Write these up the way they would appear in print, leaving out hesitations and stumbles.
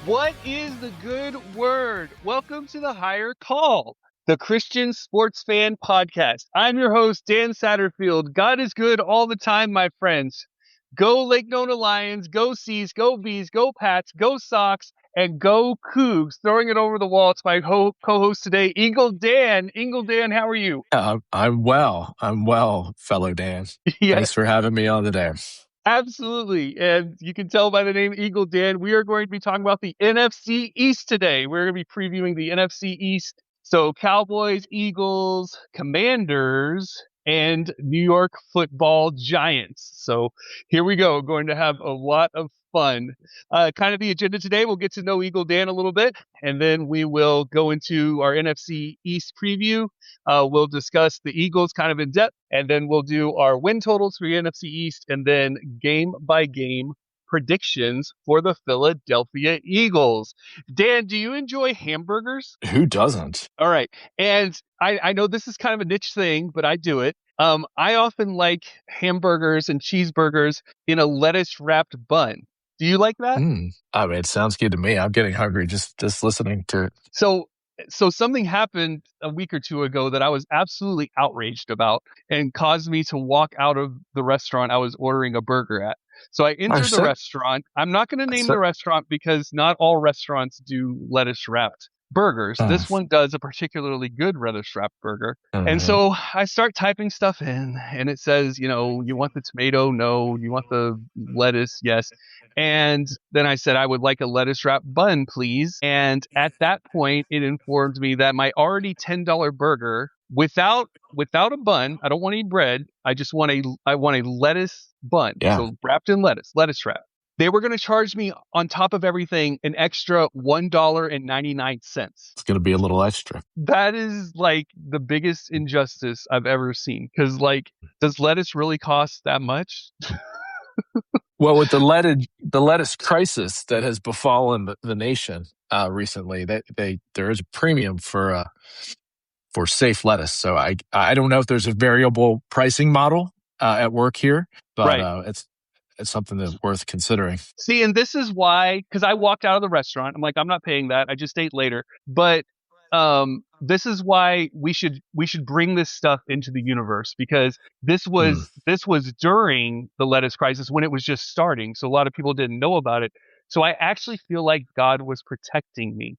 What is the good word? Welcome to the Higher Call, the Christian Sports Fan Podcast. I'm your host, Dan Satterfield. God is good all the time, my friends. Go Lake Nona Lions, go C's, go B's, go Pats, go Sox, and go Cougs. Throwing it over the wall. It's my co-host today, Eagle Dan. Eagle Dan, how are you? I'm well. I'm well, fellow Dan. Yeah, Thanks for having me on today. absolutely. And you can tell by the name Eagle Dan, we are going to be talking about the NFC East today. We're going to be previewing the NFC East. So Cowboys, Eagles, Commanders, and New York Football Giants. So here we go. Going to have a lot of fun. Kind of the agenda today, we'll get to know Eagle Dan a little bit, and then we will go into our NFC East preview. We'll discuss the Eagles kind of in depth, and then we'll do our win totals for the NFC East, and then game by game predictions for the Philadelphia Eagles. Dan, do you enjoy hamburgers? Who doesn't? All right. And I know this is kind of a niche thing, but I do it. I often like hamburgers and cheeseburgers in a lettuce wrapped bun. Do you like that? I mean, it sounds good to me. I'm getting hungry just listening to it. So something happened a week or two ago that I was absolutely outraged about and caused me to walk out of the restaurant I was ordering a burger at. So I entered the restaurant. I'm not going to name the restaurant because not all restaurants do lettuce wrapped burgers. This one does a particularly good lettuce wrapped burger. And so I start typing stuff in, and it says, you want the tomato? No. You want the lettuce? Yes. And then I said, I would like a lettuce wrapped bun, please. And at that point, it informed me that my already $10 burger without a bun, I don't want any bread. I want a lettuce bun. Yeah. So wrapped in lettuce wrap. They were going to charge me on top of everything an extra $1.99. It's going to be a little extra. That is like the biggest injustice I've ever seen. Because does lettuce really cost that much? Well, with the lettuce crisis that has befallen the nation recently, there is a premium for safe lettuce. So I don't know if there's a variable pricing model at work here, but right. It's something that's worth considering. See, and this is why, because I walked out of the restaurant. I'm like, I'm not paying that. I just ate later. But this is why we should bring this stuff into the universe, because this was during the lettuce crisis when it was just starting. So a lot of people didn't know about it. So I actually feel like God was protecting me.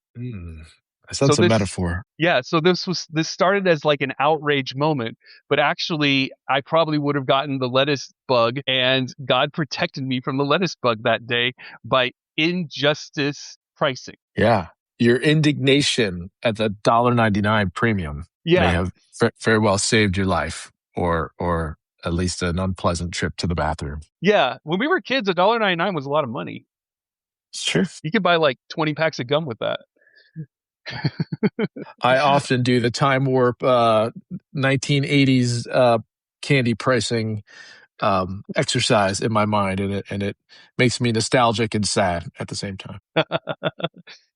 That's a metaphor. Yeah. So this started as like an outrage moment, but actually I probably would have gotten the lettuce bug, and God protected me from the lettuce bug that day by injustice pricing. Yeah. Your indignation at the $1.99 premium may have very well saved your life, or at least an unpleasant trip to the bathroom. Yeah. When we were kids, $1.99 was a lot of money. It's true. You could buy like 20 packs of gum with that. I often do the time warp 1980s candy pricing exercise in my mind, and it makes me nostalgic and sad at the same time.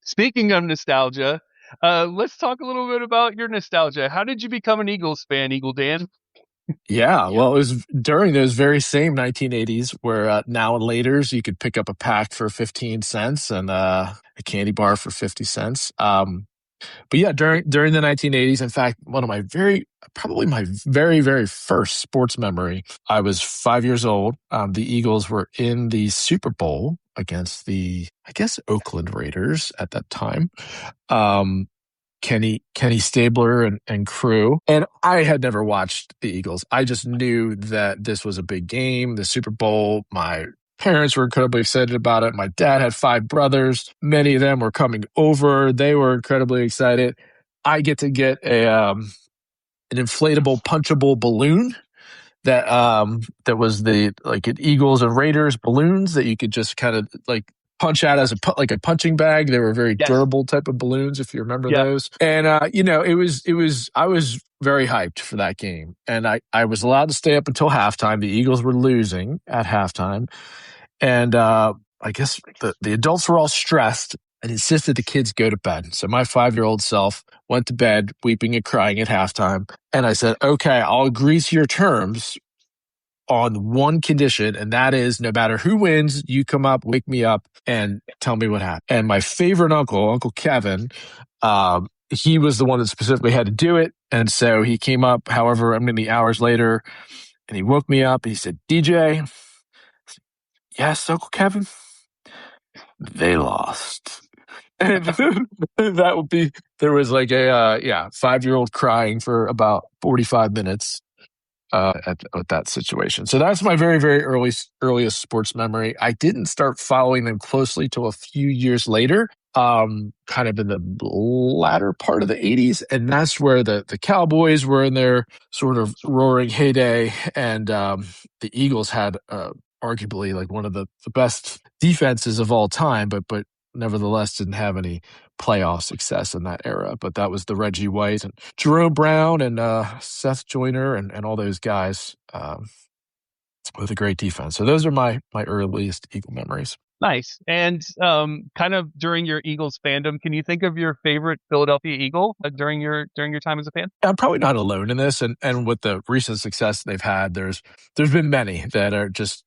Speaking of nostalgia, let's talk a little bit about your nostalgia. How did you become an Eagles fan, Eagle Dan? Yeah, well, it was during those very same 1980s where now and laters you could pick up a pack for 15 cents and a candy bar for 50 cents. But yeah, during the 1980s, in fact, one of my probably my very, very first sports memory, I was 5 years old. The Eagles were in the Super Bowl against the, I guess, Oakland Raiders at that time. Kenny Stabler and crew. And I had never watched the Eagles. I just knew that this was a big game, the Super Bowl. My parents were incredibly excited about it. My dad had 5 brothers. Many of them were coming over. They were incredibly excited. I get an inflatable punchable balloon that was an Eagles and Raiders balloons that you could just kind of like punch out as like a punching bag. They were very durable type of balloons, if you remember those. And I was very hyped for that game. And I was allowed to stay up until halftime. The Eagles were losing at halftime. And I guess the adults were all stressed and insisted the kids go to bed. So my 5-year-old self went to bed weeping and crying at halftime. And I said, okay, I'll agree to your terms, on one condition, and that is no matter who wins, you come up, wake me up, and tell me what happened. And my favorite uncle, Uncle Kevin, he was the one that specifically had to do it. And so he came up, however many hours later, and he woke me up. And he said, DJ, yes, Uncle Kevin, they lost. And that would be, there was like a 5-year-old crying for about 45 minutes at that situation. So that's my very, very earliest sports memory. I didn't start following them closely till a few years later, kind of in the latter part of the 80s. And that's where the Cowboys were in their sort of roaring heyday. And the Eagles had arguably like one of the best defenses of all time, but nevertheless didn't have any playoff success in that era. But that was the Reggie White and Jerome Brown and Seth Joyner and all those guys with a great defense. So those are my earliest Eagle memories. Nice. And kind of during your Eagles fandom, can you think of your favorite Philadelphia Eagle during your time as a fan? I'm probably not alone in this, and with the recent success they've had, there's been many that are just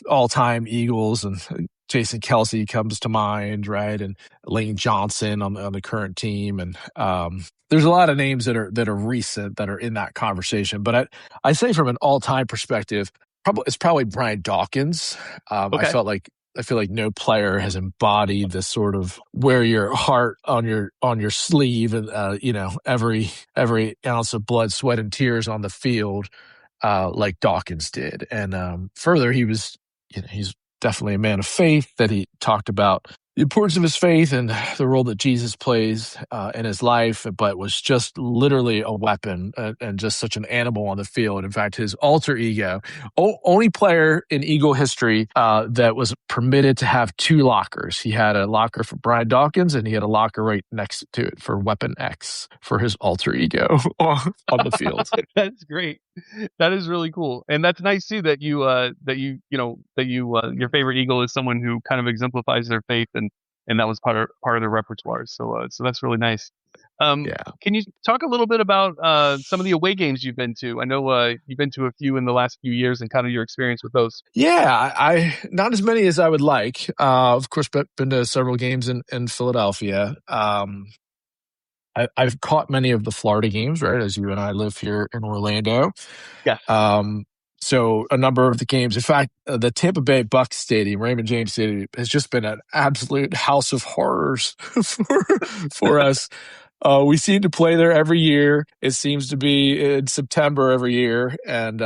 all time Eagles, and Jason Kelce comes to mind, right, and Lane Johnson on the current team, and there's a lot of names that are recent that are in that conversation. But I say from an all time perspective, it's probably Brian Dawkins. Okay. I feel like no player has embodied this sort of wear your heart on your sleeve and every ounce of blood, sweat, and tears on the field like Dawkins did. And further, he's definitely a man of faith, that he talked about the importance of his faith and the role that Jesus plays in his life, but was just literally a weapon and just such an animal on the field. In fact, his alter ego, only player in Eagle history that was permitted to have 2 lockers. He had a locker for Brian Dawkins, and he had a locker right next to it for Weapon X for his alter ego on the field. That's great. That is really cool, and that's nice too that your favorite Eagle is someone who kind of exemplifies their faith, and that was part of their repertoire. So that's really nice. Can you talk a little bit about some of the away games you've been to? I know you've been to a few in the last few years, and kind of your experience with those. Yeah, I not as many as I would like. Of course, but been to several games in Philadelphia. I've caught many of the Florida games, right, as you and I live here in Orlando. Yeah. So a number of the games, in fact, the Tampa Bay Bucs Stadium, Raymond James Stadium, has just been an absolute house of horrors for us. We seem to play there every year. It seems to be in September every year. And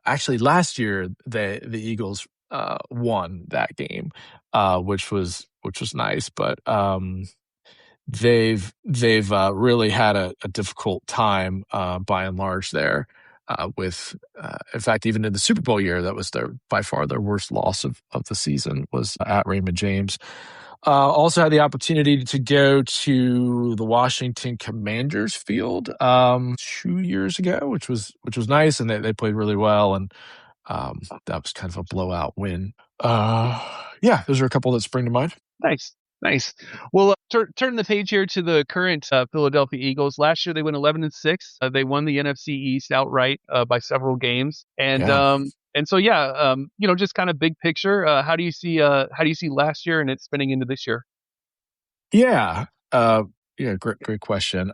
actually last year, the Eagles won that game, which was nice. But they've really had a difficult time by and large there. With, in fact, even in the Super Bowl year, that was by far their worst loss of the season was at Raymond James. Also had the opportunity to go to the Washington Commanders field 2 years ago, which was nice, and they played really well, and that was kind of a blowout win. Those are a couple that spring to mind. Nice. Well, turn the page here to the current Philadelphia Eagles. Last year they went 11-6. They won the NFC East outright by several games, and so just kind of big picture. How do you see last year and it spinning into this year? Great question.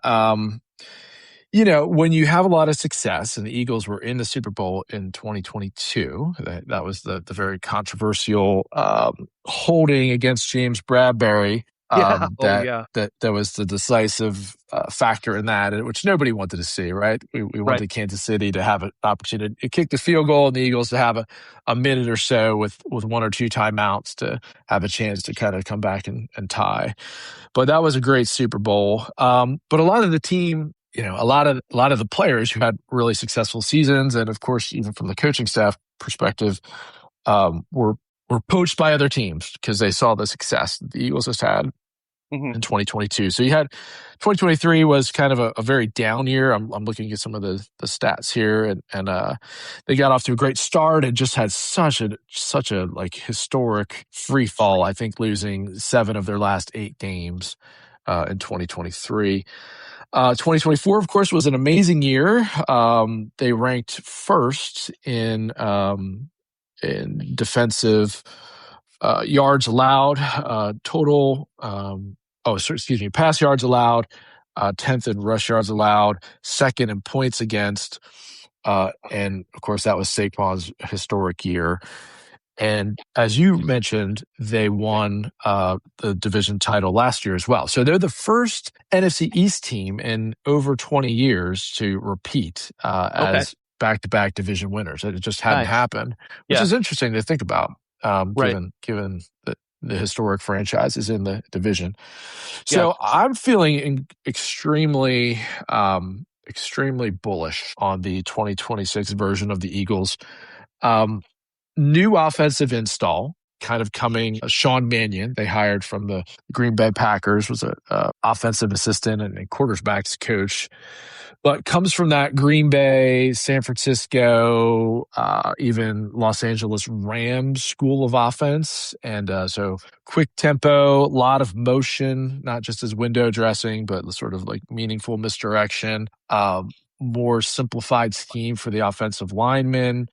When you have a lot of success, and the Eagles were in the Super Bowl in 2022, that was the very controversial holding against James Bradbury. That was the decisive factor in that, which nobody wanted to see, right? We wanted Kansas City to have an opportunity to kick the field goal, and the Eagles to have a minute or so with 1 or 2 timeouts to have a chance to kind of come back and tie. But that was a great Super Bowl. But a lot of the team, a lot of the players who had really successful seasons, and of course, even from the coaching staff perspective, were poached by other teams because they saw the success that the Eagles has had in 2022. So you had 2023 was kind of a very down year. I'm looking at some of the stats here, and they got off to a great start and just had such a like historic free fall. I think losing 7 of their last 8 games in 2023. 2024, of course, was an amazing year. They ranked first in defensive yards allowed, total. Excuse me, pass yards allowed, 10th in rush yards allowed, second in points against, and of course that was Saquon's historic year. And as you mentioned, they won the division title last year as well. So they're the first NFC East team in over 20 years to repeat Okay. as back-to-back division winners. It just hadn't Nice. happened, which Yeah. is interesting to think about, Right. given the historic franchises in the division. Yeah. So I'm feeling extremely bullish on the 2026 version of the Eagles. New offensive install kind of coming. Sean Mannion, they hired from the Green Bay Packers, was a offensive assistant and quarterbacks coach, but comes from that Green Bay, San Francisco, even Los Angeles Rams school of offense. And so quick tempo, a lot of motion, not just as window dressing, but sort of like meaningful misdirection, more simplified scheme for the offensive linemen.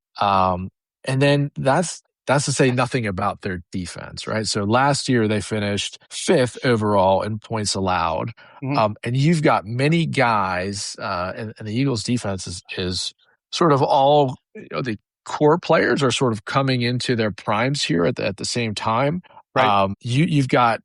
And then that's to say nothing about their defense, right? So last year they finished 5th overall in points allowed. Mm-hmm. And you've got many guys, and the Eagles defense is sort of all, the core players are sort of coming into their primes here at the same time. Right. You've got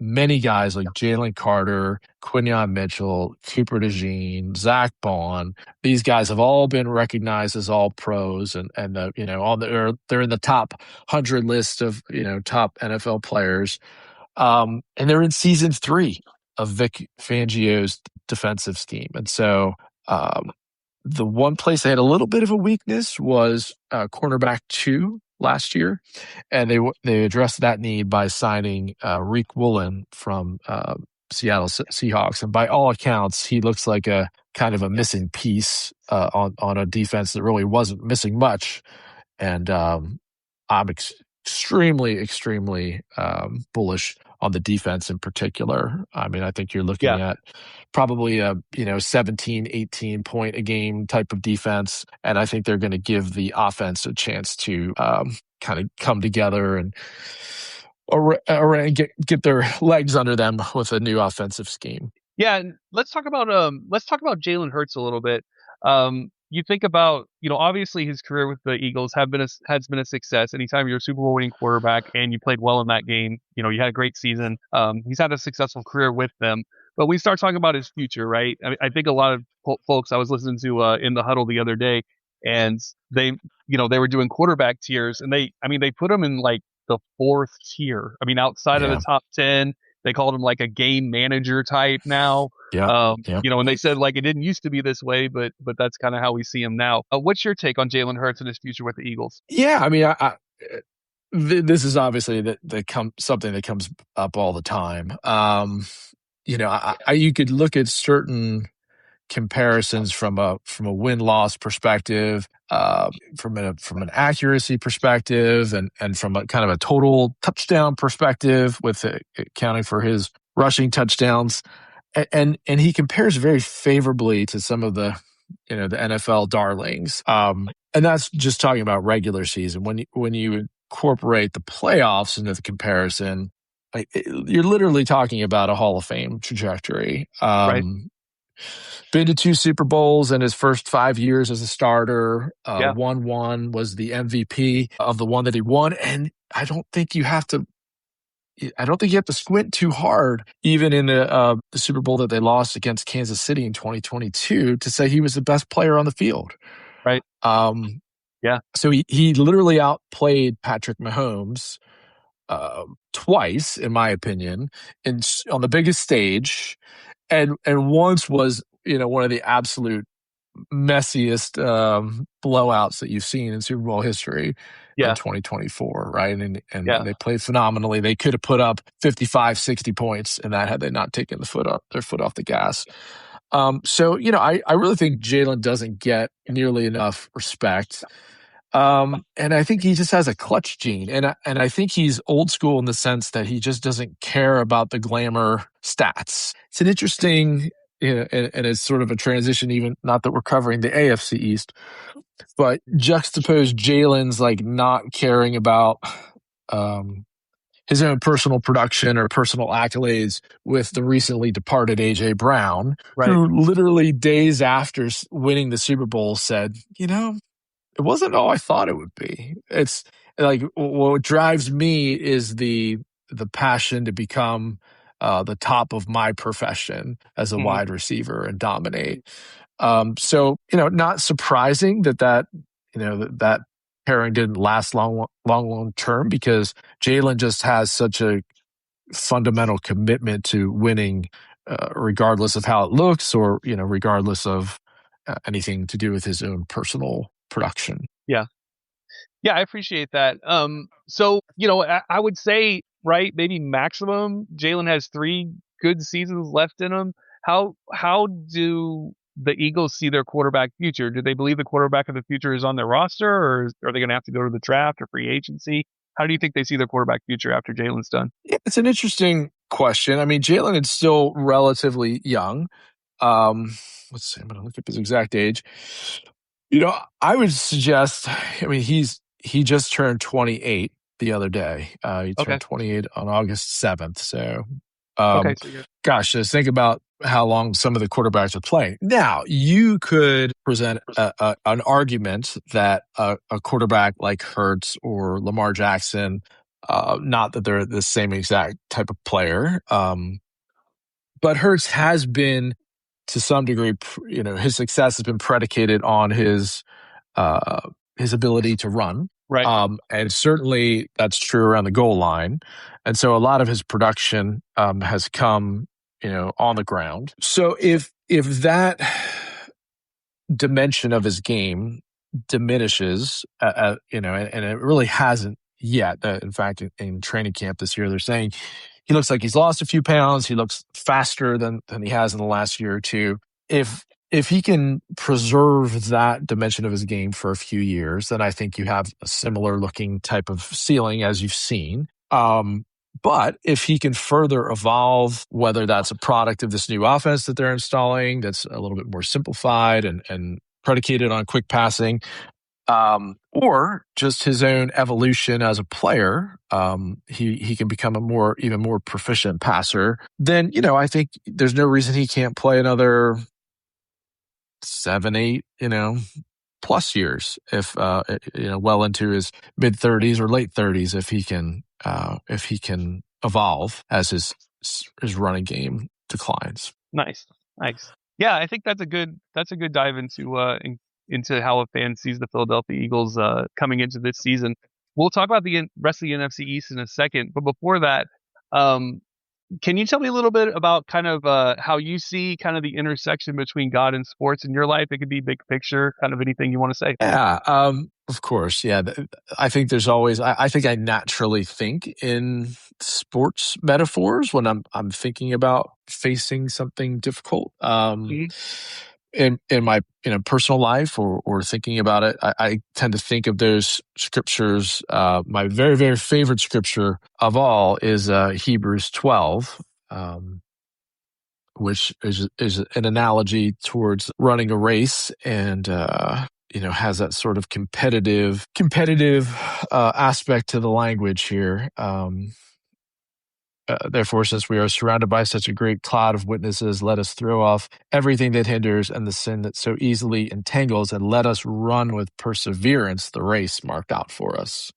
many guys like Jalen Carter, Quinyon Mitchell, Cooper DeJean, Zach Bond. These guys have all been recognized as all pros, and they're in the top 100 list of top NFL players, and they're in season 3 of Vic Fangio's defensive scheme, and so. The one place they had a little bit of a weakness was cornerback 2 last year, and they addressed that need by signing Reek Woolen from Seattle Seahawks. And by all accounts, he looks like a kind of a missing piece on a defense that really wasn't missing much. And I'm extremely bullish on the defense in particular. I mean, I think you're looking at probably a 17, 18 point a game type of defense, and I think they're going to give the offense a chance to kind of come together and get their legs under them with a new offensive scheme. Yeah, and let's talk about Jalen Hurts a little bit. You think about, obviously his career with the Eagles has been a success. Anytime you're a Super Bowl winning quarterback and you played well in that game, you had a great season. He's had a successful career with them. But we start talking about his future, right? I think a lot of folks I was listening to in the huddle the other day, and they were doing quarterback tiers, and they put him in like the 4th tier. I mean, outside of the top 10. They called him like a game manager type now. Yeah. And they said like it didn't used to be this way, but that's kind of how we see him now. What's your take on Jalen Hurts and his future with the Eagles? Yeah, I mean, this is obviously something that comes up all the time. You could look at certain comparisons from a win-loss perspective, from an accuracy perspective, and from a kind of a total touchdown perspective, with accounting for his rushing touchdowns, and he compares very favorably to some of the the NFL darlings, and that's just talking about regular season. When you incorporate the playoffs into the comparison, you're literally talking about a Hall of Fame trajectory. Right. Been to 2 Super Bowls in his first 5 years as a starter. Won one, was the MVP of the one that he won, and I don't think you have to squint too hard, even in the Super Bowl that they lost against Kansas City in 2022, to say he was the best player on the field. Right. So he literally outplayed Patrick Mahomes twice, in my opinion, on the biggest stage, and once was one of the absolute messiest blowouts that you've seen in Super Bowl history in 2024, right? And they played phenomenally. They could have put up 55, 60 points in that had they not taken their foot off the gas. So I really think Jalen doesn't get nearly enough respect. And I think he just has a clutch gene, and I think he's old school in the sense that he just doesn't care about the glamour stats. It's an interesting and it's sort of a transition, even not that we're covering the AFC East, but juxtapose Jalen's like not caring about um, his own personal production or personal accolades with the recently departed AJ Brown, Right. who literally days after winning the Super Bowl said, it wasn't all I thought it would be. It's like what drives me is the passion to become the top of my profession as a Mhm. wide receiver and dominate. So not surprising that pairing didn't last long term, because Jalen just has such a fundamental commitment to winning, regardless of how it looks, or regardless of anything to do with his own personal production. Yeah. Yeah, I appreciate that. So I would say, right, maybe maximum Jalen has 3 good seasons left in him. How do the Eagles see their quarterback future? Do they believe the quarterback of the future is on their roster, or are they going to have to go to the draft or free agency? How do you think they see their quarterback future after Jalen's done? Yeah, it's an interesting question. I mean, Jalen is still relatively young. Um, let's see, I'm going to look up his exact age. I would suggest, I mean, he just turned 28 the other day. He Okay. turned 28 on August 7th. So, Okay. um, So you're gosh, just think about how long some of the quarterbacks are playing. Now, you could present an argument that a quarterback like Hurts or Lamar Jackson, not that they're the same exact type of player, but Hurts has been, to some degree, his success has been predicated on uh, his ability to run. right. And certainly that's true around the goal line. And so a lot of his production has come, on the ground. So if that dimension of his game diminishes, and it really hasn't yet. In fact, in training camp this year, they're saying he looks like he's lost a few pounds. He looks faster than he has in the last year or two. If he can preserve that dimension of his game for a few years, then I think you have a similar looking type of ceiling as you've seen. But if he can further evolve, whether that's a product of this new offense that they're installing, that's a little bit more simplified and predicated on quick passing, or just his own evolution as a player, he can become even more proficient passer. Then I think there's no reason he can't play another 7, 8, plus years, if well into his mid 30s or late 30s, if he can evolve as his running game declines. Nice. Nice. Yeah, I think that's a good dive into how a fan sees the Philadelphia Eagles coming into this season. We'll talk about the rest of the NFC East in a second, but before that, um, can you tell me a little bit about kind of how you see kind of the intersection between God and sports in your life? It could be big picture, kind of anything you want to say. Yeah, of course. Yeah, I think there's always. I think I naturally think in sports metaphors when I'm thinking about facing something difficult. Mhm. In my personal life, or thinking about it, I tend to think of those scriptures. My very, very favorite scripture of all is Hebrews 12. Which is an analogy towards running a race, and has that sort of competitive aspect to the language here. Therefore, since we are surrounded by such a great cloud of witnesses, let us throw off everything that hinders and the sin that so easily entangles, and let us run with perseverance the race marked out for us.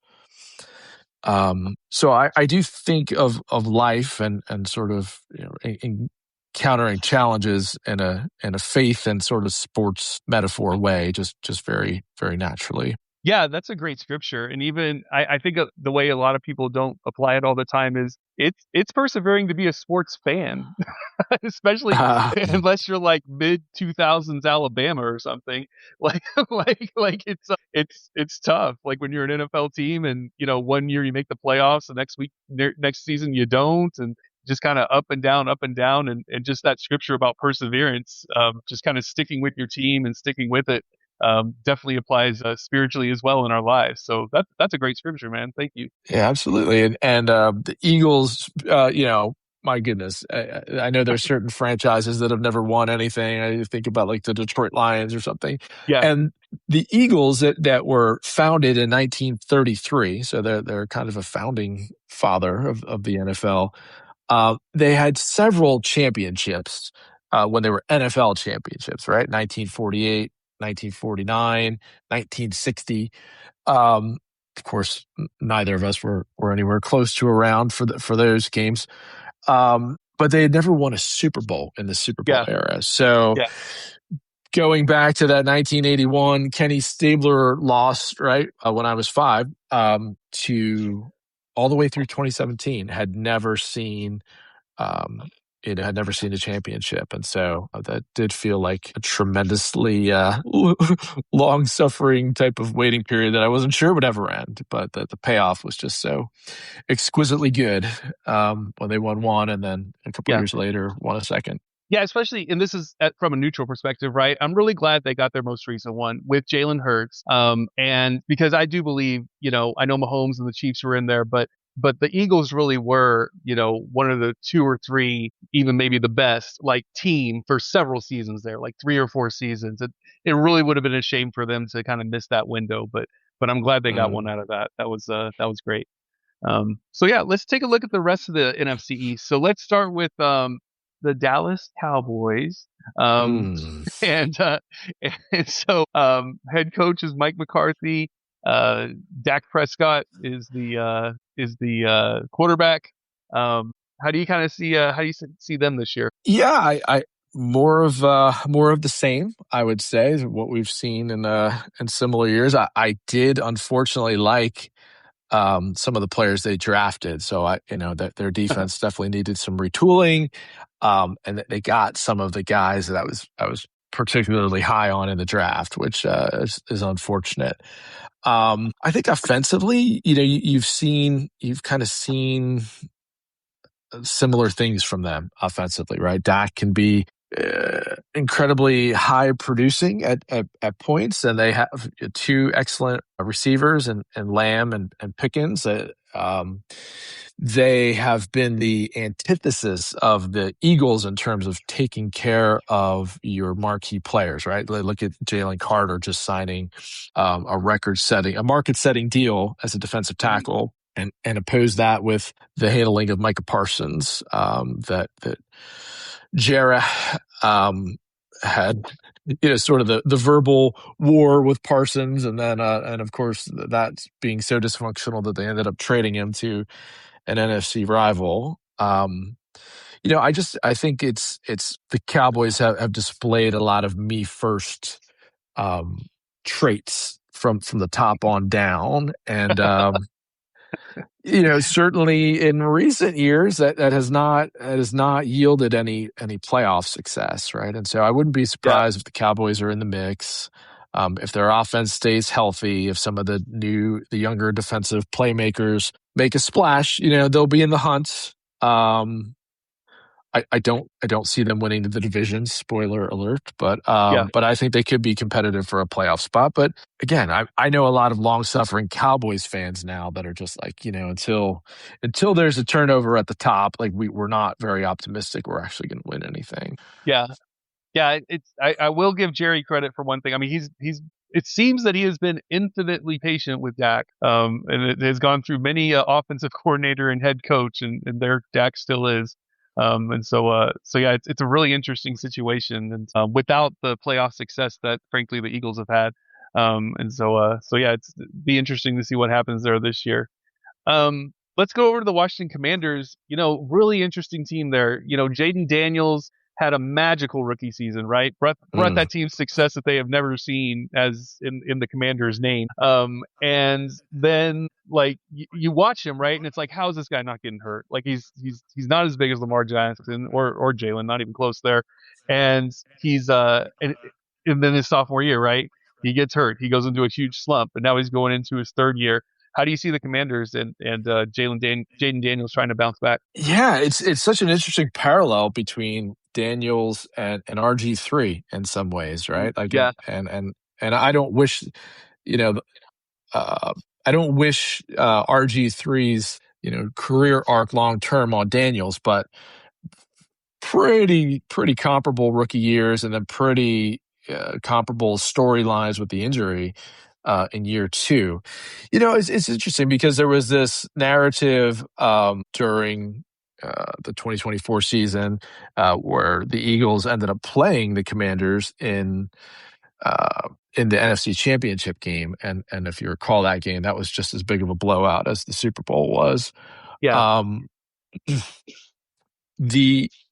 So I do think of life and sort of encountering challenges in a faith and sort of sports metaphor way, just very, very naturally. Yeah, that's a great scripture. And even I think the way a lot of people don't apply it all the time is it's persevering to be a sports fan, especially unless you're like mid 2000s Alabama or something. Like it's tough. Like when you're an NFL team and one year you make the playoffs, the next season you don't, and just kind of up and down, and just that scripture about perseverance, just kind of sticking with your team and sticking with it, definitely applies spiritually as well in our lives. So that's a great scripture, man. Thank you. Yeah, absolutely. And the Eagles, my goodness, I know there's certain franchises that have never won anything. I think about like the Detroit Lions or something, Yeah, and the Eagles that were founded in 1933, so they're kind of a founding father of the NFL. They had several championships when they were NFL championships, right? 1948, 1949, 1960. Of course, neither of us were anywhere close to around for those games. But they had never won a Super Bowl in the Super Bowl yeah, era. So yeah, going back to that 1981 Kenny Stabler loss, right, when I was 5, to all the way through 2017, had never seen um, had never seen a championship. And so that did feel like a tremendously long suffering type of waiting period that I wasn't sure would ever end. But the payoff was just so exquisitely good when they won one and then a couple yeah. years later won a second. Yeah, especially, and this is from a neutral perspective, right? I'm really glad they got their most recent one with Jalen Hurts. And because I do believe, I know Mahomes and the Chiefs were in there, but the Eagles really were, one of the 2 or 3, even maybe the best, like team for several seasons there, like 3 or 4 seasons. It really would have been a shame for them to kind of miss that window, but I'm glad they got one Mm. out of that. That was great. So yeah, let's take a look at the rest of the NFC East. So let's start with the Dallas Cowboys. Um, Mm. and head coach is Mike McCarthy. Dak Prescott is the quarterback. Um, how do you kind of see how do you see them this year? Yeah, I more of the same, I would say, is what we've seen in similar years. I did unfortunately like some of the players they drafted. So that their defense definitely needed some retooling, and that they got some of the guys that I was particularly high on in the draft, which is unfortunate. I think offensively, you've kind of seen similar things from them offensively, right? Dak can be incredibly high producing at points, and they have 2 excellent receivers and Lamb and Pickens. They have been the antithesis of the Eagles in terms of taking care of your marquee players, right? Look at Jalen Carter just signing a market-setting deal as a defensive Mhm. tackle, and oppose that with the handling of Micah Parsons, that Jarrah had, sort of the verbal war with Parsons, and then and of course that's being so dysfunctional that they ended up trading him to an NFC rival. I think it's the Cowboys have displayed a lot of me first um, traits from the top on down, and certainly in recent years that has not yielded any playoff success, right? And so I wouldn't be Yeah, surprised if the Cowboys are in the mix. If their offense stays healthy, if some of the younger defensive playmakers make a splash, they'll be in the hunt. I don't see them winning the division. Spoiler alert, but yeah. I think they could be competitive for a playoff spot. But again, I know a lot of long suffering Cowboys fans now that are just like, until there's a turnover at the top, like we're not very optimistic we're actually going to win anything. Yeah, yeah, I will give Jerry credit for one thing. I mean, he's it seems that he has been infinitely patient with Dak, and it has gone through many offensive coordinator and head coach, and there Dak still is. And so yeah, it's a really interesting situation, and without the playoff success that frankly the Eagles have had, and so yeah, it's be interesting to see what happens there this year. Let's go over to the Washington Commanders. Really interesting team there. Jaden Daniels had a magical rookie season, right? Brought Mm. that team success that they have never seen as in the Commanders' name. And then like you watch him, right? And it's like, how is this guy not getting hurt? Like he's not as big as Lamar Jackson or Jalen, not even close there. And and then his sophomore year, right? He gets hurt. He goes into a huge slump, and now he's going into his third year. How do you see the Commanders and Jaden Daniels trying to bounce back? Yeah, it's such an interesting parallel between Daniels and RG3 in some ways, right? Like, Yeah, and I don't wish, you know, uh, I don't wish RG3's career arc long term on Daniels, but pretty comparable rookie years, and then pretty comparable storylines with the injury in year two. It's interesting because there was this narrative during the 2024 season where the Eagles ended up playing the Commanders in the NFC Championship game, and if you recall that game, that was just as big of a blowout as the Super Bowl was. Yeah. Um,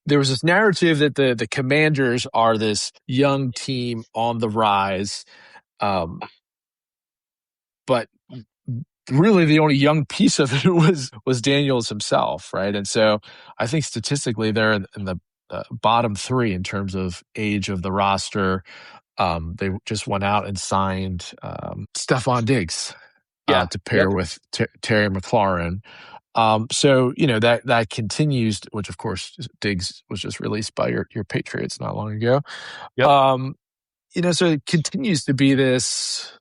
there was this narrative that the Commanders are this young team on the rise, but really the only young piece of it was Daniels himself, right? And so I think statistically they're in the bottom three in terms of age of the roster. They just went out and signed Stephon Diggs Yeah. to pair Yep. with Terry McLaurin. So that continues, which of course Diggs was just released by your Patriots not long ago. Yep. So it continues to be this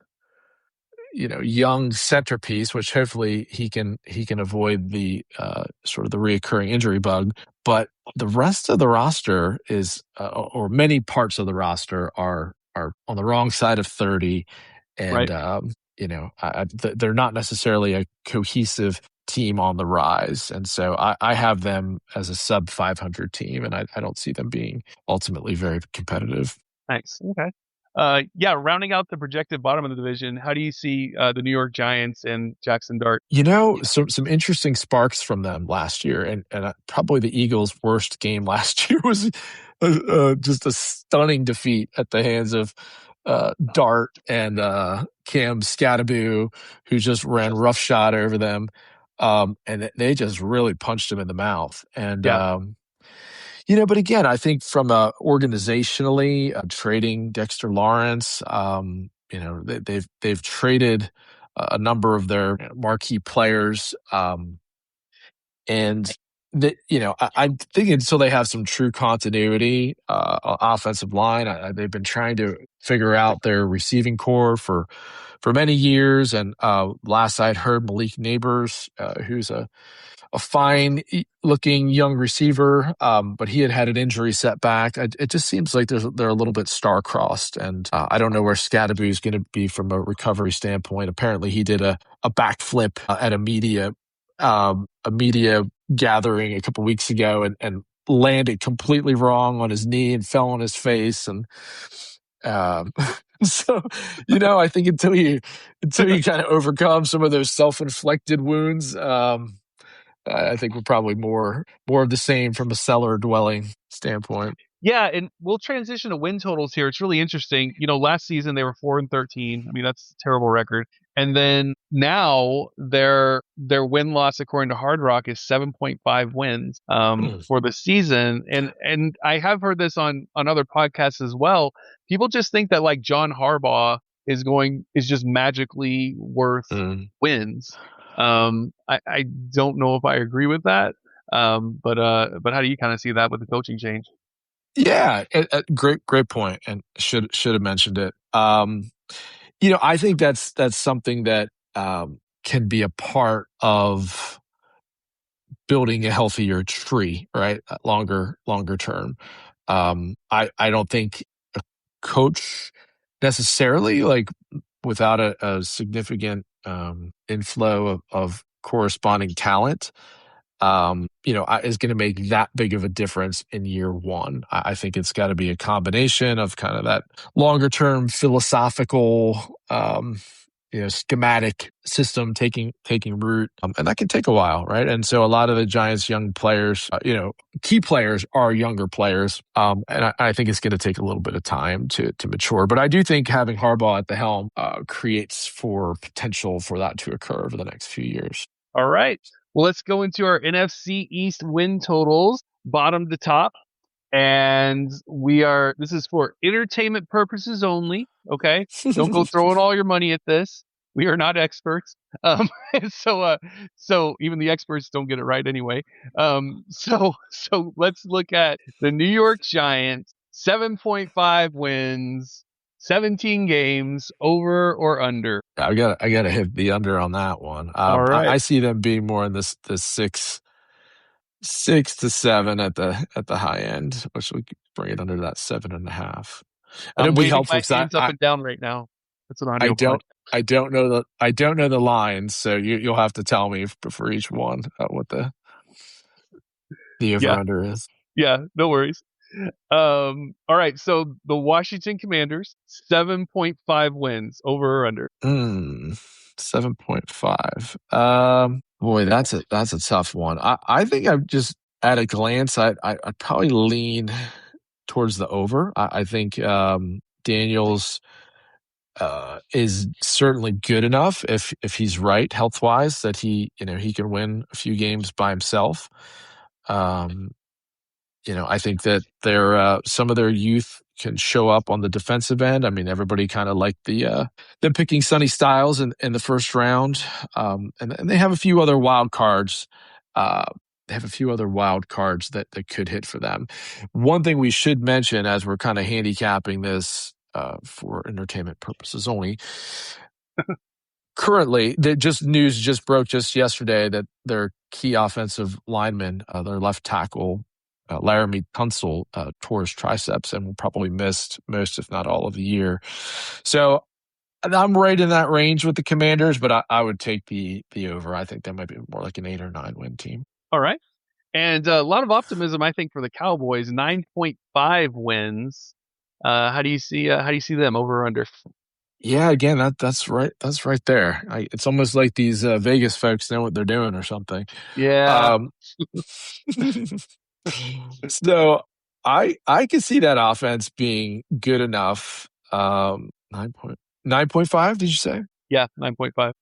young centerpiece, which hopefully he can avoid the sort of the reoccurring injury bug. But the rest of the roster is, or many parts of the roster are on the wrong side of 30, and Right. they're not necessarily a cohesive team on the rise. And so I have them as a sub 500 team, and I don't see them being ultimately very competitive. Thanks. Okay. Yeah, rounding out the projected bottom of the division, how do you see the New York Giants and Jackson Dart? Some interesting sparks from them last year, and probably the Eagles' worst game last year was just a stunning defeat at the hands of Dart and Cam Scattaboo, who just ran roughshod over them, and they just really punched him in the mouth. And Yeah. but again, I think from organizationally, trading Dexter Lawrence, they've traded a number of their marquee players, and I think until they have some true continuity, offensive line, they've been trying to figure out their receiving core for many years. And last I'd heard, Malik Neighbors, who's a fine looking young receiver, but he had an injury setback. It just seems like they're a little bit star-crossed, and I don't know where Scattaboo is going to be from a recovery standpoint. Apparently he did a backflip at a media gathering a couple weeks ago and landed completely wrong on his knee and fell on his face. And so, I think until you kind of overcome some of those self-inflicted wounds, I think we're probably more of the same from a cellar dwelling standpoint. Yeah, and we'll transition to win totals here. It's really interesting. Last season they were 4-13. I mean, that's a terrible record. And then now their win-loss according to Hard Rock is 7.5 wins for the season. And I have heard this on other podcasts as well. People just think that like John Harbaugh is just magically worth wins. I don't know if I agree with that. But how do you kind of see that with the coaching change? Yeah, great point, and should have mentioned it. I think that's something that can be a part of building a healthier tree, right? Longer term. I don't think a coach necessarily, like, without a significant inflow of corresponding talent, is going to make that big of a difference in year one. I think it's got to be a combination of kind of that longer term philosophical, schematic system taking root, and that can take a while, right? And so a lot of the Giants' young players, key players are younger players, and I think it's going to take a little bit of time to mature. But I do think having Harbaugh at the helm creates for potential for that to occur over the next few years. All right. Well, let's go into our NFC East win totals, bottom to top. And this is for entertainment purposes only. Okay. Don't go throwing all your money at this. We are not experts. So even the experts don't get it right anyway. So let's look at the New York Giants, 7.5 wins, 17 games, over or under? I gotta hit the under on that one. All I right. see them being more in the 6 to 7 at the high end, which would bring it under that 7.5. And it'll I'm be waving helpful my because hands up and down right now. It's an I audio don't pod. I don't know the lines, so you'll have to tell me for each one what the over Yeah. under is. Yeah. No worries. All right. So the Washington Commanders, 7.5 wins, over or under? 7.5. Boy, that's a tough one. I think I've just at a glance, I'd probably lean towards the over. I think Daniels is certainly good enough if he's right health wise that he can win a few games by himself. Um, I think that some of their youth can show up on the defensive end. I mean, everybody kind of liked them picking Sonny Styles in the first round, and they have a few other wild cards. Uh, they have a few other wild cards that could hit for them. One thing we should mention as we're kind of handicapping this for entertainment purposes only. Currently, news just broke just yesterday that their key offensive lineman, their left tackle, Laramie Tunsil, tore his triceps and will probably miss most, if not all, of the year. So I'm right in that range with the Commanders, but I would take the over. I think that might be more like an 8 or 9 win team. All right. And a lot of optimism, I think, for the Cowboys. 9.5 wins. How do you see them, over or under? Yeah, again, that's right. That's right there. It's almost like these Vegas folks know what they're doing or something. Yeah. Um, so I can see that offense being good enough. 9.5, did you say? Yeah. 9.5.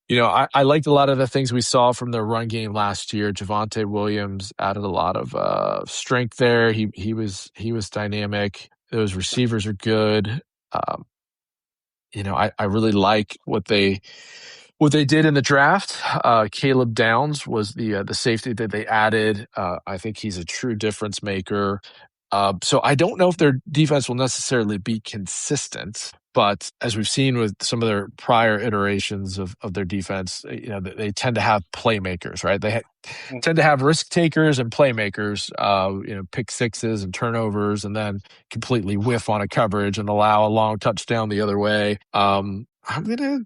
I liked a lot of the things we saw from their run game last year. Javonte Williams added a lot of strength there. He was dynamic. Those receivers are good. Um, I really like what they did in the draft. Caleb Downs was the safety that they added. I think he's a true difference maker. So I don't know if their defense will necessarily be consistent, but as we've seen with some of their prior iterations of their defense, they tend to have playmakers, right? They tend to have risk takers and playmakers, pick sixes and turnovers, and then completely whiff on a coverage and allow a long touchdown the other way. I'm gonna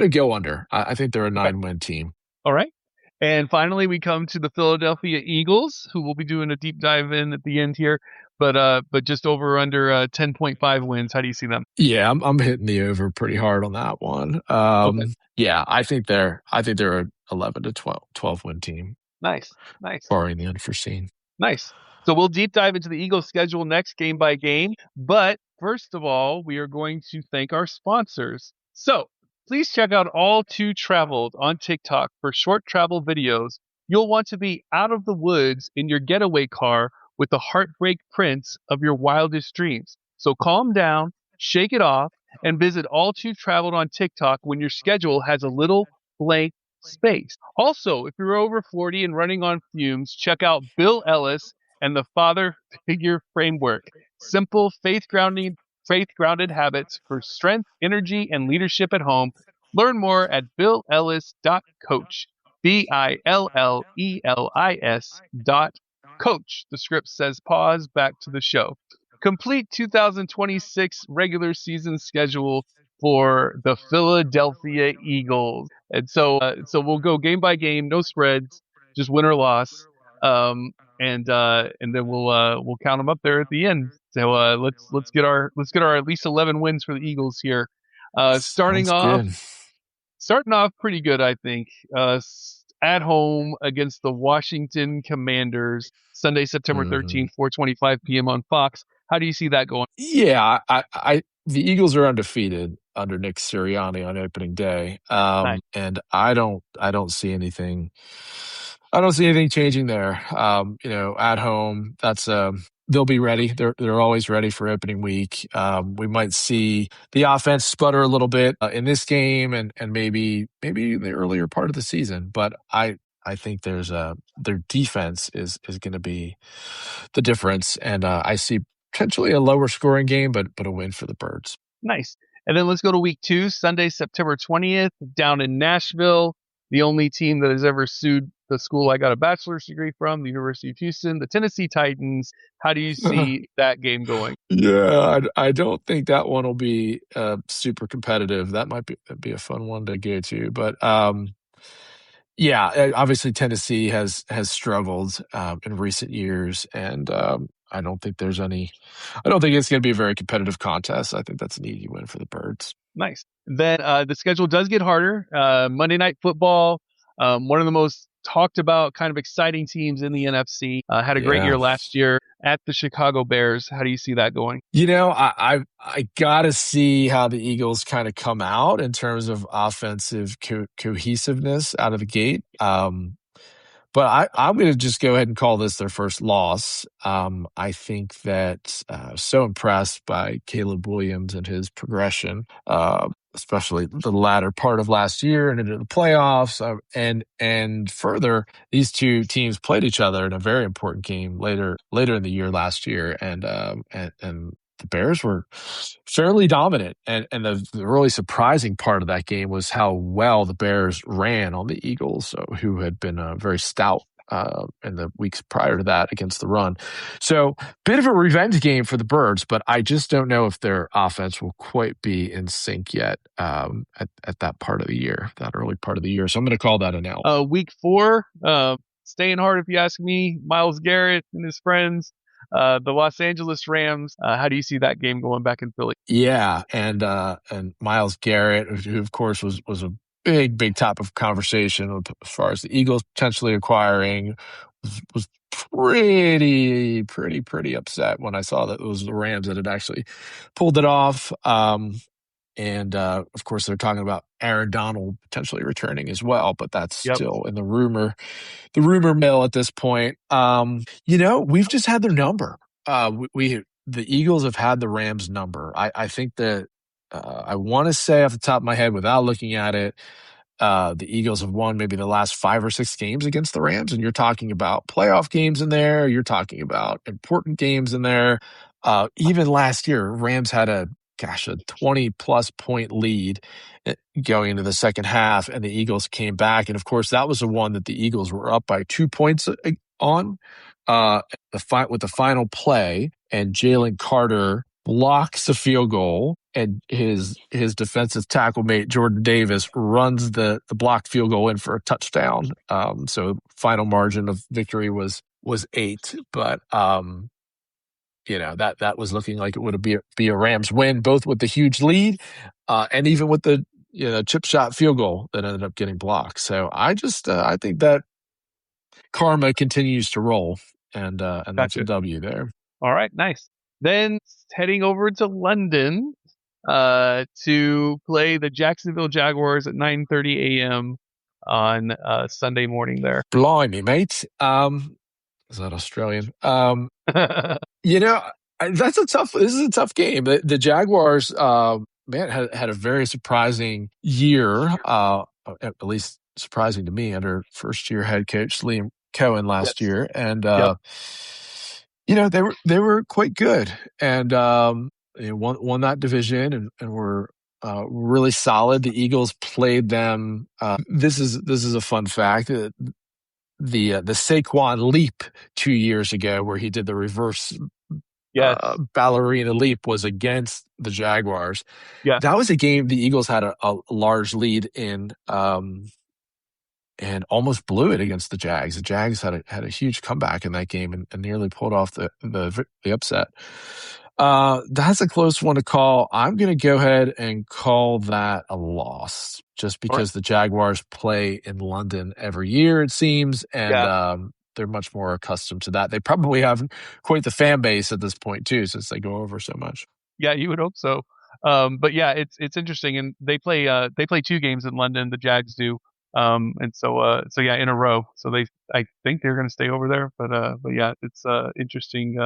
go under. I think they're a Okay. 9 win team. All right. And finally, we come to the Philadelphia Eagles, who will be doing a deep dive in at the end here. But just over or under 10.5 wins. How do you see them? Yeah, I'm hitting the over pretty hard on that one. Okay. Yeah, I think they're a 11 to 12 win team, Nice. Nice. barring the unforeseen. Nice. So we'll deep dive into the Eagles schedule next, game by game. But first of all, we are going to thank our sponsors. So please check out All Too Traveled on TikTok for short travel videos. You'll want to be out of the woods in your getaway car with the heartbreak prints of your wildest dreams. So calm down, shake it off, and visit All Too Traveled on TikTok when your schedule has a little blank space. Also, if you're over 40 and running on fumes, check out Bill Ellis and the Father Figure Framework. Simple faith grounded habits for strength, energy, and leadership at home. Learn more at billellis.coach. BILLELIS.coach. The script says pause, back to the show. Complete 2026 regular season schedule for the Philadelphia Eagles. And so we'll go game by game, no spreads, just win or loss. And then we'll count them up there at the end. So let's get our at least 11 wins for the Eagles here. Starting Sounds off good. pretty good, I think. At home against the Washington Commanders, Sunday, September Mhm. 13th, 4:25 p.m. on Fox. How do you see that going? Yeah, the Eagles are undefeated under Nick Sirianni on opening day, Nice. and I don't see anything. I don't see anything changing there. At home, they'll be ready. They're always ready for opening week. We might see the offense sputter a little bit in this game, and maybe the earlier part of the season. But I think their defense is going to be the difference, and I see potentially a lower scoring game, but a win for the Birds. Nice. And then let's go to week 2, Sunday, September 20th, down in Nashville. The only team that has ever sued the school I got a bachelor's degree from, the University of Houston, the Tennessee Titans. How do you see that game going? Yeah, I don't think that one will be super competitive. That might be a fun one to go to, but yeah, obviously Tennessee has struggled in recent years, and I don't think there's any. I don't think it's going to be a very competitive contest. I think that's an easy win for the Birds. Nice. Then the schedule does get harder. Monday Night Football, one of the most talked about, kind of exciting teams in the NFC, had a great year Yeah. last year at the Chicago Bears. How do you see that going? I gotta see how the Eagles kind of come out in terms of offensive cohesiveness out of the gate. But I'm going to just go ahead and call this their first loss. I think that so impressed by Caleb Williams and his progression, especially the latter part of last year and into the playoffs. And further, these two teams played each other in a very important game later in the year last year, and the Bears were fairly dominant. And the really surprising part of that game was how well the Bears ran on the Eagles, who had been very stout in the weeks prior to that against the run. So bit of a revenge game for the Birds, but I just don't know if their offense will quite be in sync yet at that part of the year, that early part of the year. So I'm going to call that an L. Week 4, staying hard if you ask me. Myles Garrett and his friends. The Los Angeles Rams. How do you see that game going back in Philly? Yeah, and Myles Garrett, who of course was a big top of conversation as far as the Eagles potentially acquiring, was pretty upset when I saw that it was the Rams that had actually pulled it off. And of course, they're talking about Aaron Donald potentially returning as well, but that's still in the rumor mill at this point. We've just had their number. The Eagles have had the Rams number. I think that I want to say off the top of my head without looking at it, the Eagles have won maybe the last 5 or 6 games against the Rams, and you're talking about playoff games in there. You're talking about important games in there. Even last year, Rams had a 20-plus point lead going into the second half, and the Eagles came back. And of course, that was the one that the Eagles were up by 2 points on with the final play, and Jalen Carter blocks the field goal, and his defensive tackle mate Jordan Davis runs the blocked field goal in for a touchdown. So final margin of victory was 8, but that was looking like it would be a Rams win, both with the huge lead and even with the chip shot field goal that ended up getting blocked. So I think that karma continues to roll, and that's a W there. All right, nice. Then heading over to London to play the Jacksonville Jaguars at 9:30 a.m. on Sunday morning there. Blimey, mate. Is that Australian? This is a tough game. The Jaguars, had a very surprising year, at least surprising to me, under first-year head coach Liam Cohen last year. And, they were quite good, and won that division and were really solid. The Eagles played them. This is a fun fact. The Saquon leap 2 years ago, where he did the reverse ballerina leap, was against the Jaguars. Yeah, that was a game the Eagles had a large lead in, and almost blew it against the Jags. The Jags had a huge comeback in that game and nearly pulled off the upset. That's a close one to call. I'm going to go ahead and call that a loss, just because the Jaguars play in London every year, it seems, and they're much more accustomed to that. They probably have quite the fan base at this point too, since they go over so much. Yeah, you would hope so. But yeah, it's interesting, and they play 2 games in London. The Jags do, and so yeah, in a row. So I think they're going to stay over there. But yeah, it's interesting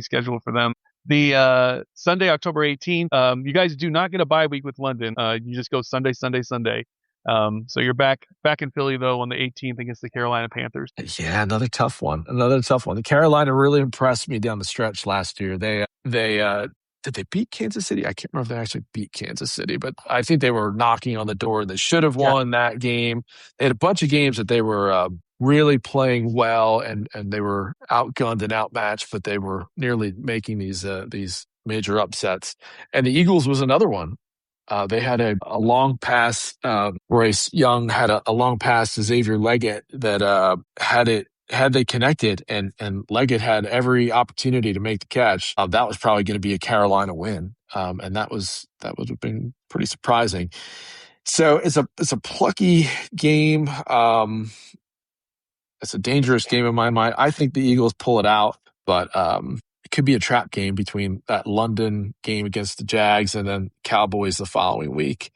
schedule for them. The Sunday, October 18th. You guys do not get a bye week with London. You just go Sunday, Sunday, Sunday. So you're back in Philly though on the 18th against the Carolina Panthers. Yeah, another tough one. Another tough one. The Carolina really impressed me down the stretch last year. They did they beat Kansas City? I can't remember if they actually beat Kansas City, but I think they were knocking on the door. They should have Yeah. won that game. They had a bunch of games that they were really playing well, and they were outgunned and outmatched, but they were nearly making these major upsets. And the Eagles was another one. They had a long pass. Royce Young had a long pass to Xavier Leggett that had they connected, and Leggett had every opportunity to make the catch. That was probably going to be a Carolina win, and that would have been pretty surprising. So it's a plucky game. It's a dangerous game in my mind. I think the Eagles pull it out, but it could be a trap game between that London game against the Jags and then Cowboys the following week.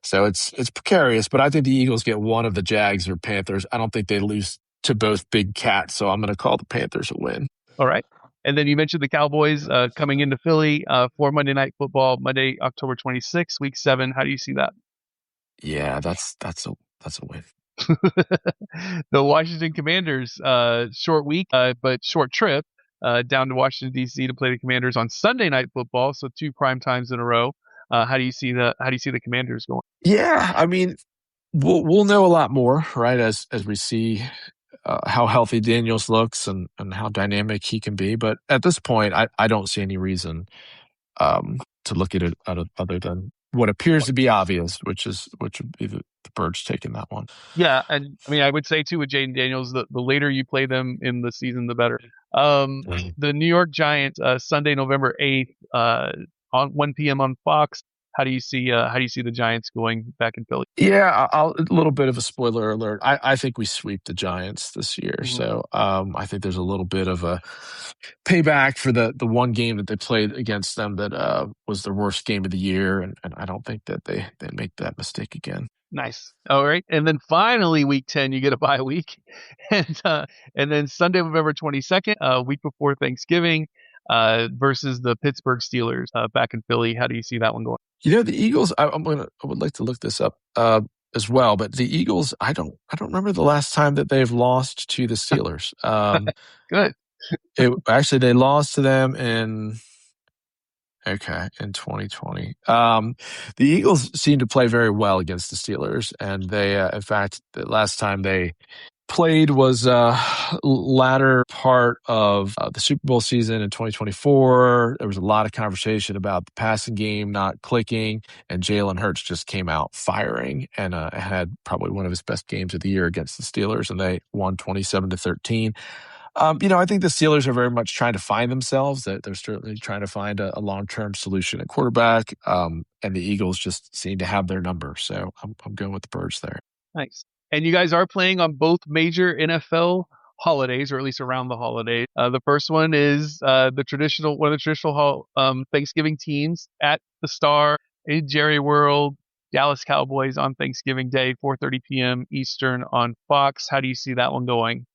So it's precarious, but I think the Eagles get one of the Jags or Panthers. I don't think they lose to both big cats, so I'm going to call the Panthers a win. All right. And then you mentioned the Cowboys coming into Philly for Monday Night Football, Monday, October 26th, Week 7. How do you see that? Yeah, that's a win. The Washington Commanders, short week, but short trip down to Washington D.C. to play the Commanders on Sunday Night Football, so 2 prime times in a row. How do you see the Commanders going? Yeah, I mean, we'll know a lot more, right, as we see how healthy Daniels looks and how dynamic he can be. But at this point, I don't see any reason to look at it other than what appears to be obvious, which would be the Birds taking that one. Yeah, and I mean, I would say too with Jaden Daniels, the later you play them in the season, the better. The New York Giants, Sunday, November 8th, on 1 p.m. on Fox. How do you see the Giants going back in Philly? Yeah, a little bit of a spoiler alert. I think we sweep the Giants this year. Mm-hmm. So I think there's a little bit of a payback for the one game that they played against them that was their worst game of the year, and I don't think that they make that mistake again. Nice. All right, and then finally, Week 10, you get a bye week, and then Sunday, November 22nd, week before Thanksgiving, versus the Pittsburgh Steelers back in Philly. How do you see that one going? The Eagles. I would like to look this up as well, but the Eagles. I don't remember the last time that they've lost to the Steelers. Good. Actually, they lost to them in 2020. The Eagles seem to play very well against the Steelers, and they, in fact, the last time they played was latter part of the Super Bowl season in 2024. There was a lot of conversation about the passing game not clicking, and Jalen Hurts just came out firing and had probably one of his best games of the year against the Steelers, and they won 27-13. I think the Steelers are very much trying to find themselves. That they're certainly trying to find a long-term solution at quarterback, and the Eagles just seem to have their number. So I'm going with the Birds there. Nice. And you guys are playing on both major NFL holidays, or at least around the holidays. The first one is one of the traditional Thanksgiving teams at the Star in Jerry World, Dallas Cowboys on Thanksgiving Day, 4:30 p.m. Eastern on Fox. How do you see that one going?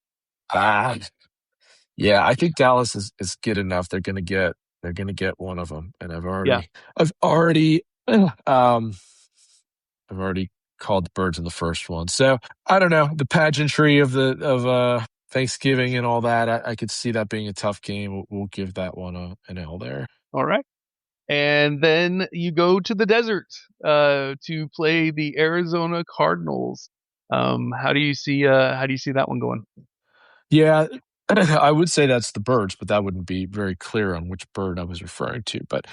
Yeah, I think Dallas is good enough. They're gonna get one of them, and I've already called the Birds in the first one. So I don't know, the pageantry of Thanksgiving and all that. I could see that being a tough game. We'll give that one an L there. All right. And then you go to the desert to play the Arizona Cardinals. How do you see that one going? Yeah, I would say that's the Birds, but that wouldn't be very clear on which bird I was referring to. But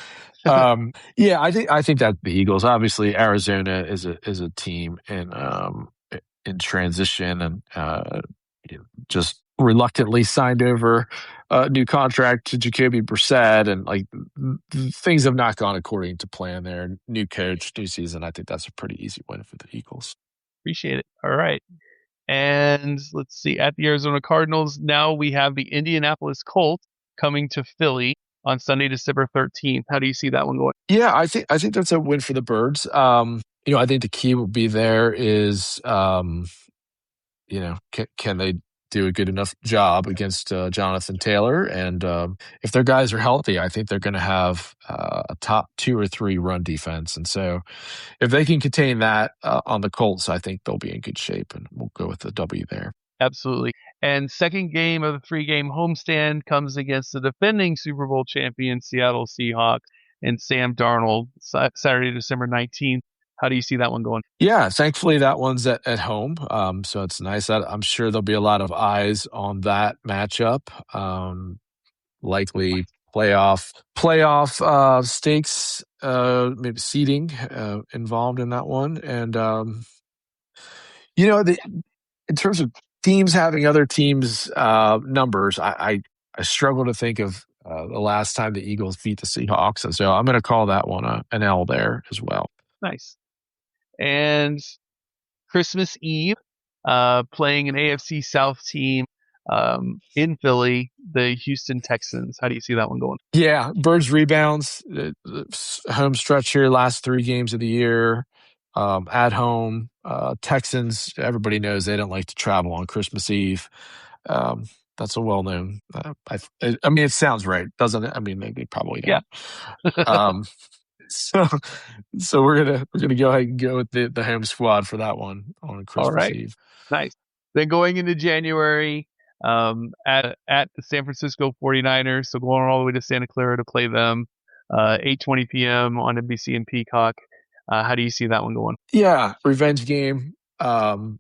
yeah, I think that the Eagles. Obviously, Arizona is a team in transition and just reluctantly signed over a new contract to Jacoby Brissett, and things have not gone according to plan there. New coach, new season. I think that's a pretty easy win for the Eagles. Appreciate it. All right. And let's see, at the Arizona Cardinals, now we have the Indianapolis Colts coming to Philly on Sunday, December 13th. How do you see that one going? Yeah, I think that's a win for the Birds. I think the key will be there is, can they do a good enough job against Jonathan Taylor. And if their guys are healthy, I think they're going to have a top 2 or 3 run defense. And so if they can contain that on the Colts, I think they'll be in good shape, and we'll go with the W there. Absolutely. And second game of the 3-game homestand comes against the defending Super Bowl champion Seattle Seahawks and Sam Darnold, Saturday, December 19th. How do you see that one going? Yeah, thankfully that one's at home, so it's nice. I'm sure there'll be a lot of eyes on that matchup. Likely playoff stakes, maybe seeding involved in that one. And in terms of teams having other teams' numbers, I struggle to think of the last time the Eagles beat the Seahawks, and so I'm going to call that one an L there as well. Nice. And Christmas Eve, playing an AFC South team in Philly, the Houston Texans. How do you see that one going? Yeah, Birds rebounds. Home stretch here, last 3 games of the year. At home, Texans, everybody knows they don't like to travel on Christmas Eve. That's a well-known. I mean, it sounds right, doesn't it? I mean, they probably don't. Yeah. So we're gonna go ahead and go with the home squad for that one on Christmas Eve. Nice. Then going into January, at the San Francisco 49ers, so going all the way to Santa Clara to play them, 8:20 p.m. on NBC and Peacock. How do you see that one going? Yeah, revenge game. Of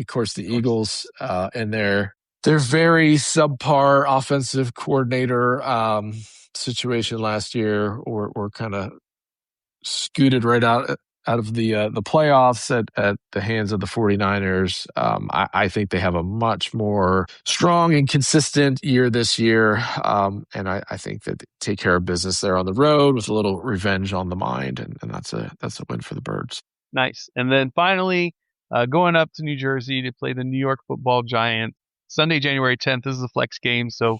course, the Eagles and their very subpar offensive coordinator situation last year, or kind of scooted right out of the playoffs at the hands of the 49ers. I think they have a much more strong and consistent year this year. And I think that they take care of business there on the road with a little revenge on the mind. And that's a win for the Birds. Nice. And then finally, going up to New Jersey to play the New York Football Giants. Sunday, January 10th. This is a flex game, so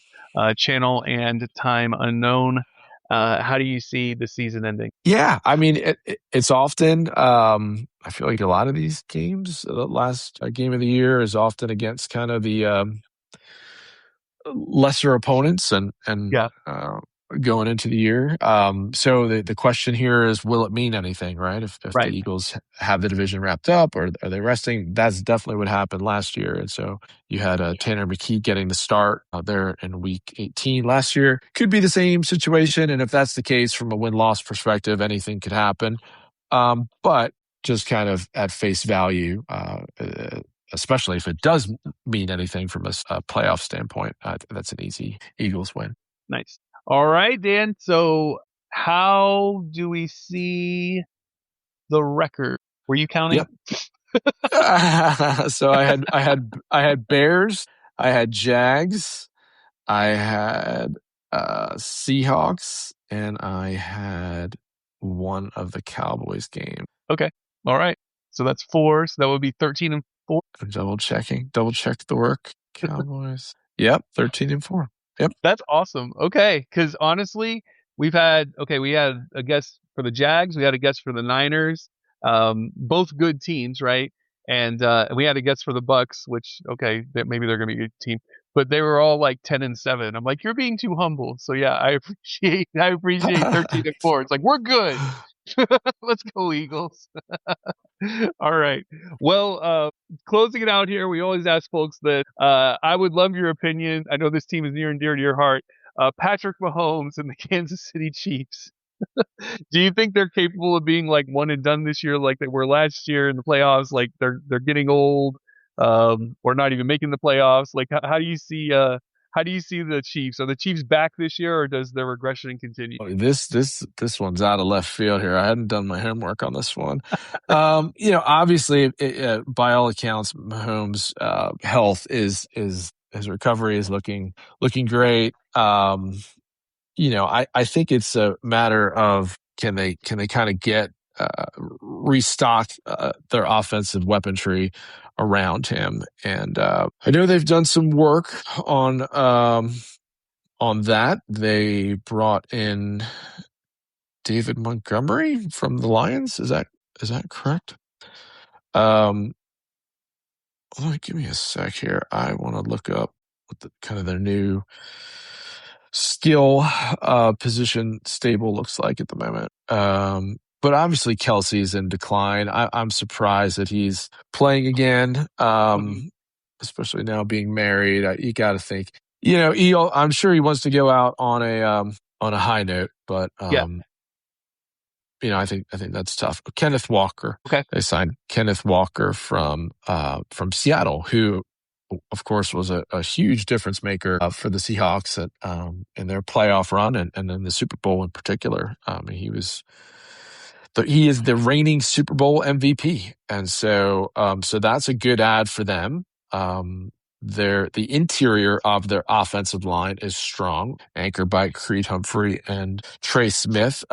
channel and time unknown. How do you see the season ending? Yeah, I mean, it's often, I feel like a lot of these games, the last game of the year is often against kind of the lesser opponents and Yeah. Going into the year. So the question here is, will it mean anything, right? If Right. the Eagles have the division wrapped up, or are they resting? That's definitely what happened last year. And so you had Tanner McKee getting the start there in week 18 last year. Could be the same situation. And if that's the case, from a win-loss perspective, anything could happen. But just kind of at face value, especially if it does mean anything from a playoff standpoint, that's an easy Eagles win. Nice. All right, Dan. So how do we see the record? Were you counting? Yep. So I had Bears, I had Jags, I had Seahawks, and I had one of the Cowboys games. Okay. All right. So that's 4. So that would be 13-4. I'm double check the work. Cowboys. Yep, 13-4. Yep. That's awesome. Okay, because honestly, we had a guest for the Jags, we had a guest for the Niners, both good teams, right? And we had a guest for the Bucks, which maybe they're gonna be a good team, but they were all like 10-7. I'm like, you're being too humble. So yeah, I appreciate 13-4. It's like, we're good. Let's go Eagles. All right. Well, closing it out here, we always ask folks that I would love your opinion. I know this team is near and dear to your heart. Patrick Mahomes and the Kansas City Chiefs. Do you think they're capable of being like one and done this year, like they were last year in the playoffs? Like they're getting old, or not even making the playoffs. Like how do you see the Chiefs? Are the Chiefs back this year, or does their regression continue? This one's out of left field here. I hadn't done my homework on this one. Obviously, by all accounts, Mahomes' health is his recovery is looking great. I think it's a matter of can they kind of get restock their offensive weaponry around him, and I know they've done some work on that. They brought in David Montgomery from the Lions. Is that correct? give me a sec here. I want to look up what kind of their new skill position stable looks like at the moment. But obviously Kelsey's in decline. I'm surprised that he's playing again, Mm-hmm. especially now being married. You got to think, I'm sure he wants to go out on a high note, but Yeah. I think that's tough. Kenneth Walker. Okay. They signed Kenneth Walker from Seattle, who, of course, was a huge difference maker for the Seahawks in their playoff run and in the Super Bowl in particular. He is the reigning Super Bowl MVP, and so that's a good ad for them. The interior of their offensive line is strong, anchored by Creed Humphrey and Trey Smith.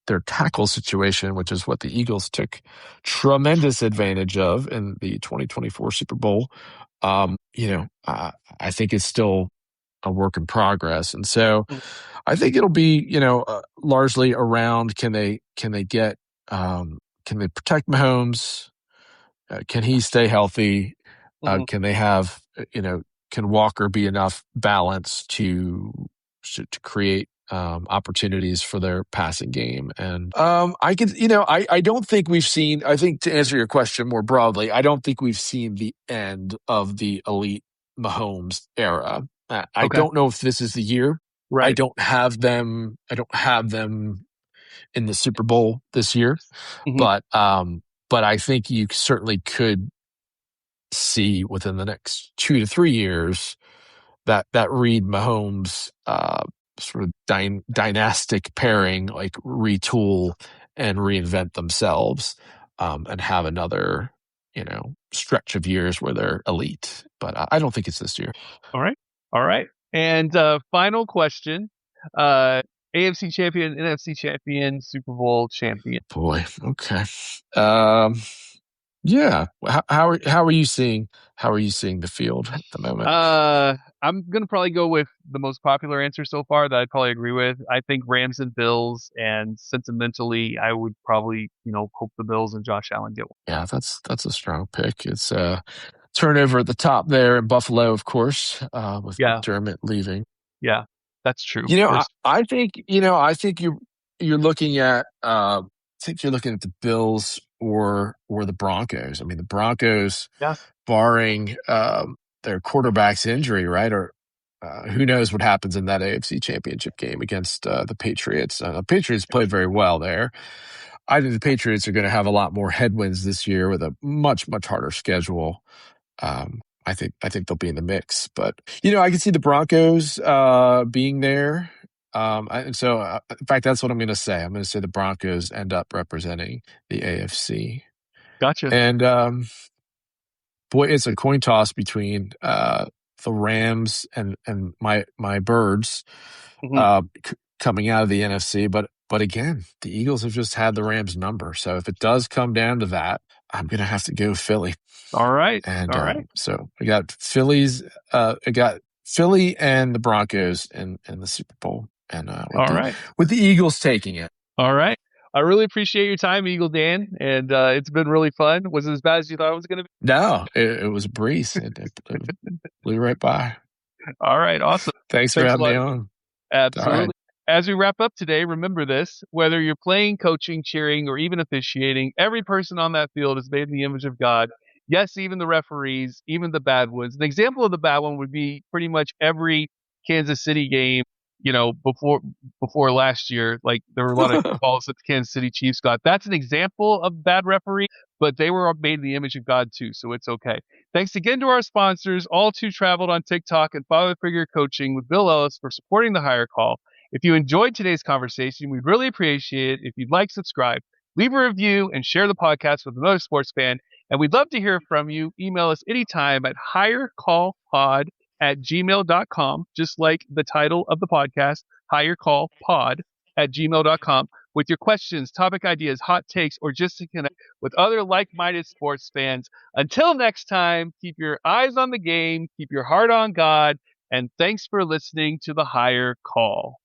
Their tackle situation, which is what the Eagles took tremendous advantage of in the 2024 Super Bowl, I think it's still a work in progress. And so I think it'll be, largely around can they protect Mahomes? Can he stay healthy? Mm-hmm. Can they have, can Walker be enough balance to create opportunities for their passing game? And I don't think we've seen, I think to answer your question more broadly, I don't think we've seen the end of the elite Mahomes era. I Okay. don't know if this is the year. I Right. don't have them. I don't have them in the Super Bowl this year, Mm-hmm. but I think you certainly could see within the next 2 to 3 years that Reed Mahomes sort of dynastic pairing, like retool and reinvent themselves, and have another stretch of years where they're elite. But I don't think it's this year. All right. All right. And final question. AFC champion, NFC champion, Super Bowl champion. Boy, okay. Um, yeah. How are you seeing the field at the moment? I'm gonna probably go with the most popular answer so far that I'd probably agree with. I think Rams and Bills, and sentimentally, I would probably, hope the Bills and Josh Allen get one. Yeah, that's a strong pick. It's turnover at the top there in Buffalo, of course, with Yeah, McDermott leaving. yeah, that's true. I think you're looking at the Bills or the Broncos. I mean, the Broncos, Yeah, barring their quarterback's injury, right? Or who knows what happens in that AFC Championship game against the Patriots. The Patriots played very well there. I think the Patriots are going to have a lot more headwinds this year with a much, much harder schedule. I think they'll be in the mix, but I can see the Broncos being there. In fact, that's what I'm going to say. I'm going to say the Broncos end up representing the AFC, gotcha. and boy, it's a coin toss between the Rams and my birds Hmm. coming out of the NFC, but again, the Eagles have just had the Rams number. So if it does come down to that, I'm going to have to go Philly. All right, And all right, so I got Philly and the Broncos in the Super Bowl, and all right, with the Eagles taking it. all right. I really appreciate your time, Eagle Dan, and it's been really fun. Was it as bad as you thought it was going to be? No, it was a breeze. It blew right by. All right, awesome. Thanks for Thanks a having me lot. on. All right. Absolutely. As we wrap up today, remember this: whether you're playing, coaching, cheering, or even officiating, every person on that field is made in the image of God. Yes, even the referees, even the bad ones. An example of the bad one would be pretty much every Kansas City game, before last year. Like there were a lot of calls that the Kansas City Chiefs got. That's an example of bad referee, but they were made in the image of God too, so it's okay. Thanks again to our sponsors, All Too Traveled on TikTok and Father Figure Coaching with Bill Ellis for supporting the Higher Call. If you enjoyed today's conversation, we'd really appreciate it if you'd like, subscribe, leave a review, and share the podcast with another sports fan. And we'd love to hear from you. Email us anytime at highercallpod@gmail.com, just like the title of the podcast, highercallpod@gmail.com, with your questions, topic ideas, hot takes, or just to connect with other like-minded sports fans. Until next time, keep your eyes on the game, keep your heart on God, and thanks for listening to the Higher Call.